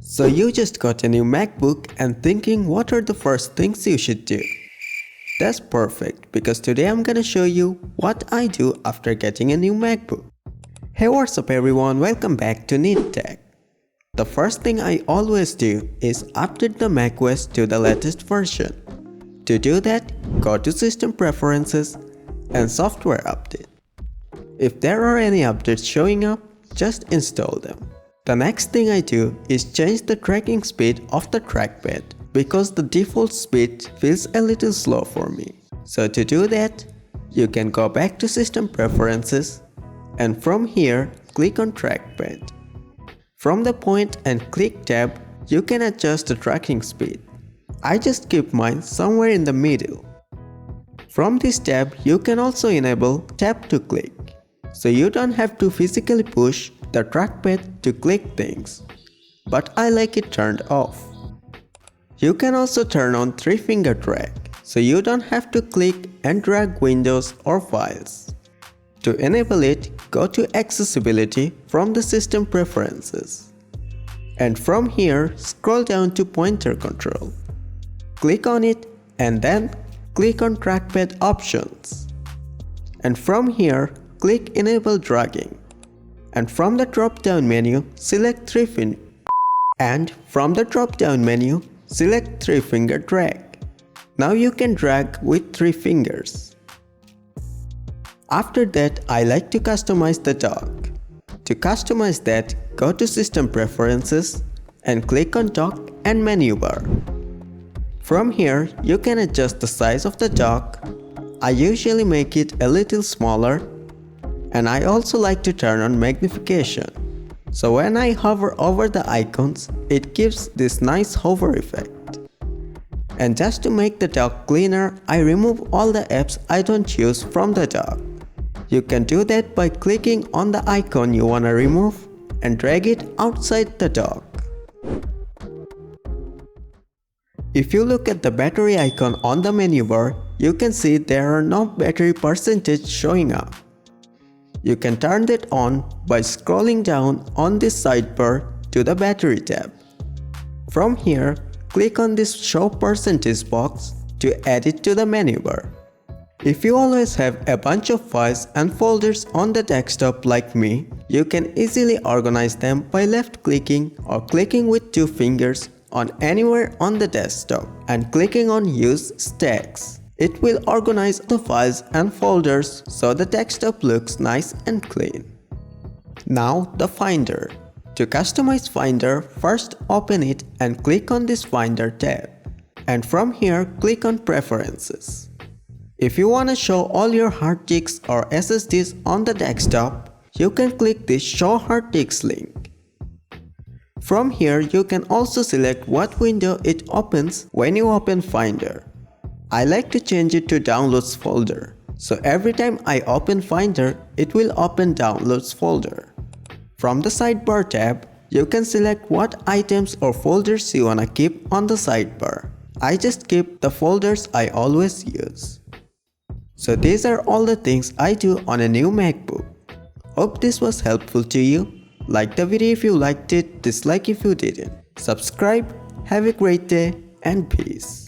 So you just got a new MacBook and thinking what are the first things you should do? That's perfect because today I'm gonna show you what I do after getting a new MacBook. Hey, what's up everyone, welcome back to NeatTech. The first thing I always do is update the macOS to the latest version. To do that, go to System Preferences and Software Update. If there are any updates showing up, just install them. The next thing I do is change the tracking speed of the trackpad because the default speed feels a little slow for me. So to do that, you can go back to System Preferences and from here click on Trackpad. From the Point and Click tab, you can adjust the tracking speed. I just keep mine somewhere in the middle. From this tab, you can also enable Tap to Click, so you don't have to physically push the trackpad to click things, but I like it turned off. You can also turn on 3-finger drag, so you don't have to click and drag windows or files. To enable it, go to Accessibility from the System Preferences. And from here, scroll down to Pointer Control. Click on it and then click on Trackpad Options. And from here, click Enable Dragging. And from the drop-down menu, select 3-finger. And from the drop-down menu, select 3-finger drag. Now you can drag with 3 fingers. After that, I like to customize the dock. To customize that, go to System Preferences and click on Dock and Menu Bar. From here, you can adjust the size of the dock. I usually make it a little smaller, and I also like to turn on magnification. So when I hover over the icons, it gives this nice hover effect. And just to make the dock cleaner, I remove all the apps I don't use from the dock. You can do that by clicking on the icon you wanna remove and drag it outside the dock. If you look at the battery icon on the menu bar, you can see there are no battery percentage showing up. You can turn that on by scrolling down on this sidebar to the Battery tab. From here, click on this Show Percentage box to add it to the menu bar. If you always have a bunch of files and folders on the desktop like me, you can easily organize them by left-clicking or clicking with 2 fingers on anywhere on the desktop and clicking on Use Stacks. It will organize the files and folders so the desktop looks nice and clean. Now the Finder. To customize Finder, first open it and click on this Finder tab. And from here, click on Preferences. If you want to show all your hard disks or SSDs on the desktop, you can click this Show Hard Disks link. From here, you can also select what window it opens when you open Finder. I like to change it to Downloads folder, so every time I open Finder, it will open Downloads folder. From the Sidebar tab, you can select what items or folders you wanna keep on the sidebar. I just keep the folders I always use. So these are all the things I do on a new MacBook. Hope this was helpful to you. Like the video if you liked it, dislike if you didn't. Subscribe, have a great day, and peace.